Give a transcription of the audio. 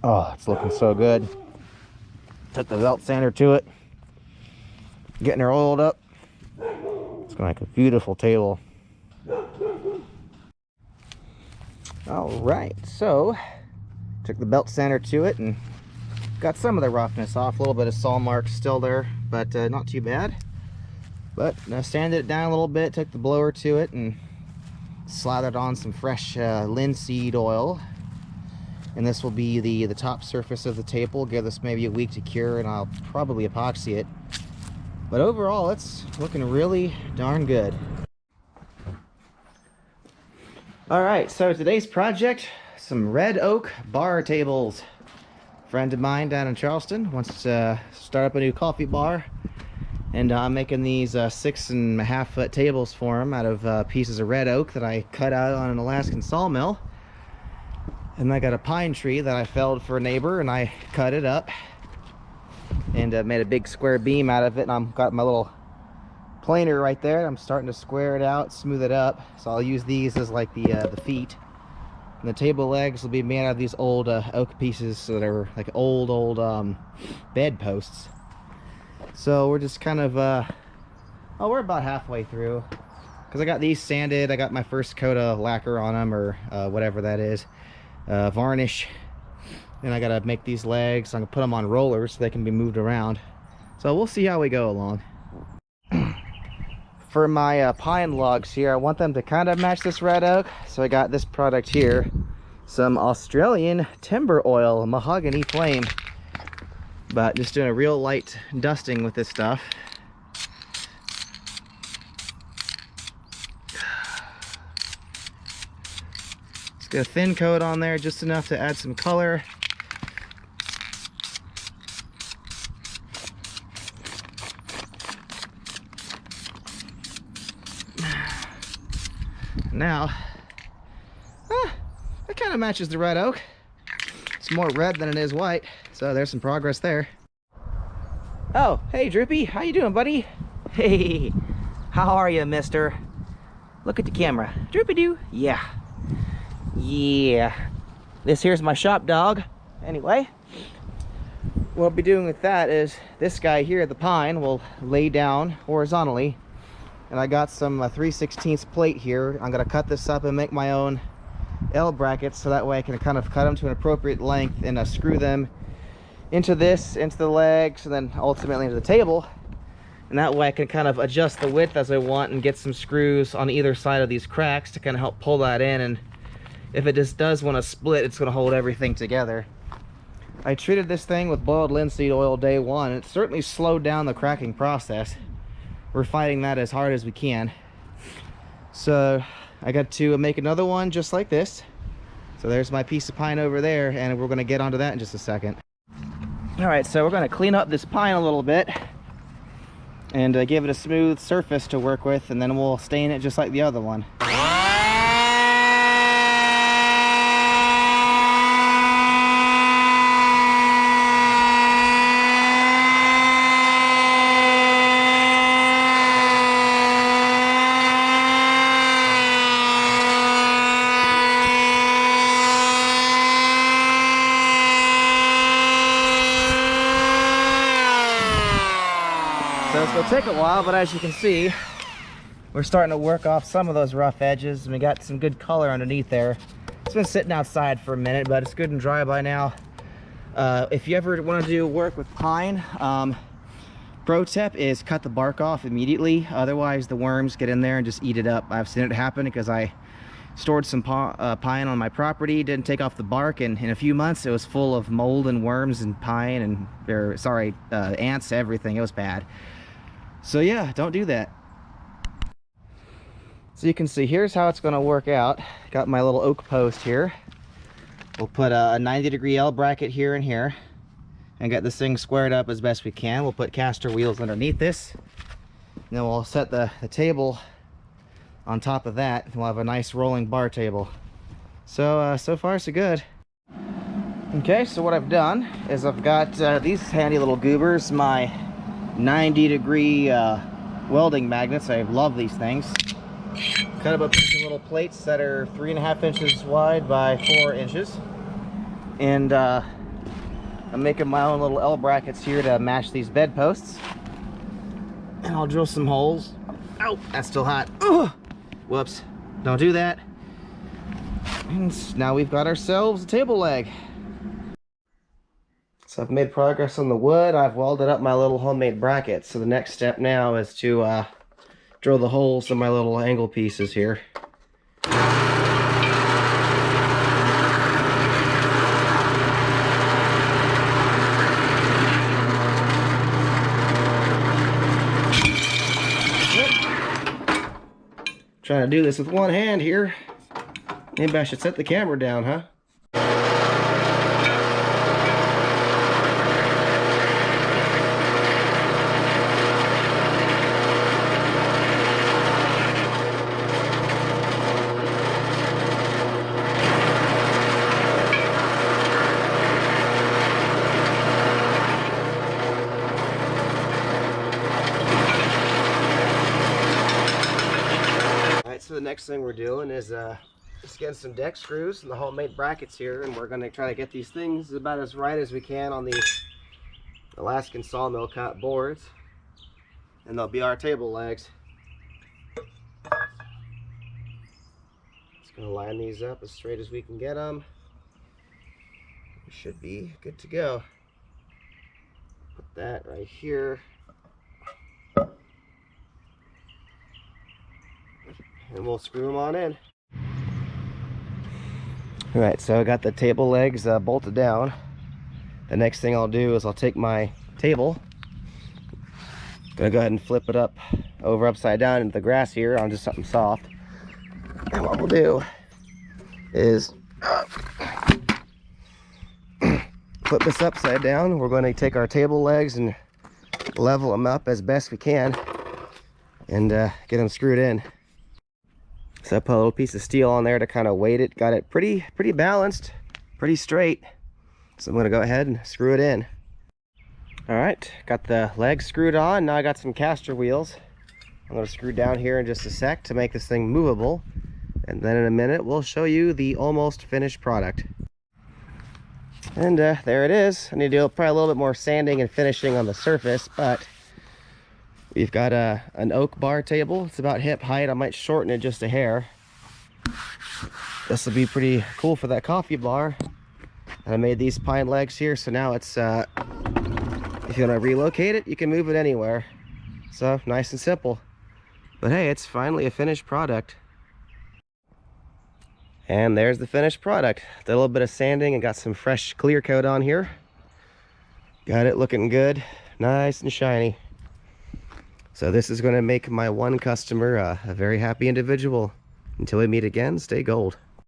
Oh, it's looking so good. Took the belt sander to it, getting her oiled up. It's gonna make a beautiful table. All right, so took the belt sander to it and got some of the roughness off. A little bit of saw marks still there, but not too bad. But sanded it down a little bit, took the blower to it and slathered on some fresh linseed oil. And this will be the top surface of the table. Give this maybe a week to cure, and I'll probably epoxy it. But overall, it's looking really darn good. All right, so today's project, some red oak bar tables. A friend of mine down in Charleston wants to start up a new coffee bar. And I'm making these 6.5 foot tables for him out of pieces of red oak that I cut out on an Alaskan sawmill. And I got a pine tree that I felled for a neighbor, and I cut it up and made a big square beam out of it. And I've got my little planer right there. I'm starting to square it out, smooth it up. So I'll use these as like the feet. And the table legs will be made out of these old oak pieces that are like old bed posts. So we're just kind of, we're about halfway through. Because I got these sanded. I got my first coat of lacquer on them, or whatever that is. Varnish. And I gotta make these legs. I'm gonna put them on rollers so they can be moved around. So we'll see how we go along. For my pine logs here, I want them to kind of match this red oak. So I got this product here. Some Australian timber oil, mahogany flame. But just doing a real light dusting with this stuff. Just get a thin coat on there, just enough to add some color. Now, that kind of matches the red oak. It's more red than it is white, so there's some progress there. Oh, hey Droopy, how you doing, buddy? Hey, how are you, mister? Look at the camera. Droopy doo. Yeah. This here's my shop dog. Anyway, what I'll be doing with that is this guy here, the pine, will lay down horizontally. And I got some 3/16 plate here. I'm gonna cut this up and make my own L brackets, so that way I can kind of cut them to an appropriate length and screw them into the legs, and then ultimately into the table. And that way I can kind of adjust the width as I want and get some screws on either side of these cracks to kind of help pull that in. And if it just does want to split, it's going to hold everything together. I treated this thing with boiled linseed oil day one. It certainly slowed down the cracking process. We're fighting that as hard as we can. So I got to make another one just like this. So there's my piece of pine over there, and we're going to get onto that in just a second. All right, so we're going to clean up this pine a little bit and give it a smooth surface to work with, and then we'll stain it just like the other one. So it's gonna take a while, but as you can see, we're starting to work off some of those rough edges, and we got some good color underneath there. It's been sitting outside for a minute, but it's good and dry by now. If you ever want to do work with pine, pro tip is cut the bark off immediately. Otherwise the worms get in there and just eat it up. I've seen it happen because I stored some pine on my property, didn't take off the bark, and in a few months it was full of mold and worms and pine and ants, everything. It was bad. So yeah, don't do that. So you can see here's how it's going to work out. Got my little oak post here. We'll put a 90-degree L bracket here and here and get this thing squared up as best we can. We'll put caster wheels underneath this, and then we'll set the table on top of that, and we'll have a nice rolling bar table. So so far so good. Okay, so what I've done is I've got these handy little goobers, my 90-degree welding magnets. I love these things. Cut up a bunch of little plates that are 3.5 inches wide by 4 inches, and I'm making my own little L brackets here to match these bed posts. And I'll drill some holes. Oh, that's still hot. Ugh. Whoops, don't do that. And now we've got ourselves a table leg. So I've made progress on the wood. I've welded up my little homemade brackets. So the next step now is to drill the holes in my little angle pieces here. Trying to do this with one hand here. Maybe I should set the camera down, huh? So the next thing we're doing is just getting some deck screws and the homemade brackets here, and we're going to try to get these things about as right as we can on these Alaskan sawmill cut boards, and they'll be our table legs. Just going to line these up as straight as we can get them. We should be good to go. Put that right here. And we'll screw them on in. All right, so I got the table legs bolted down. The next thing I'll do is I'll take my table, gonna go ahead and flip it up over upside down into the grass here on just something soft. And what we'll do is flip this upside down. We're going to take our table legs and level them up as best we can and get them screwed in. So I put a little piece of steel on there to kind of weight it. Got it pretty balanced, pretty straight. So I'm going to go ahead and screw it in. All right, got the legs screwed on. Now I got some caster wheels. I'm going to screw down here in just a sec to make this thing movable. And then in a minute, we'll show you the almost finished product. And there it is. I need to do probably a little bit more sanding and finishing on the surface, but we've got an oak bar table. It's about hip height. I might shorten it just a hair. This will be pretty cool for that coffee bar. And I made these pine legs here, so now it's, if you want to relocate it, you can move it anywhere. So nice and simple. But hey, it's finally a finished product. And there's the finished product. Did a little bit of sanding and got some fresh clear coat on here. Got it looking good, nice and shiny. So this is going to make my one customer a very happy individual. Until we meet again, stay gold.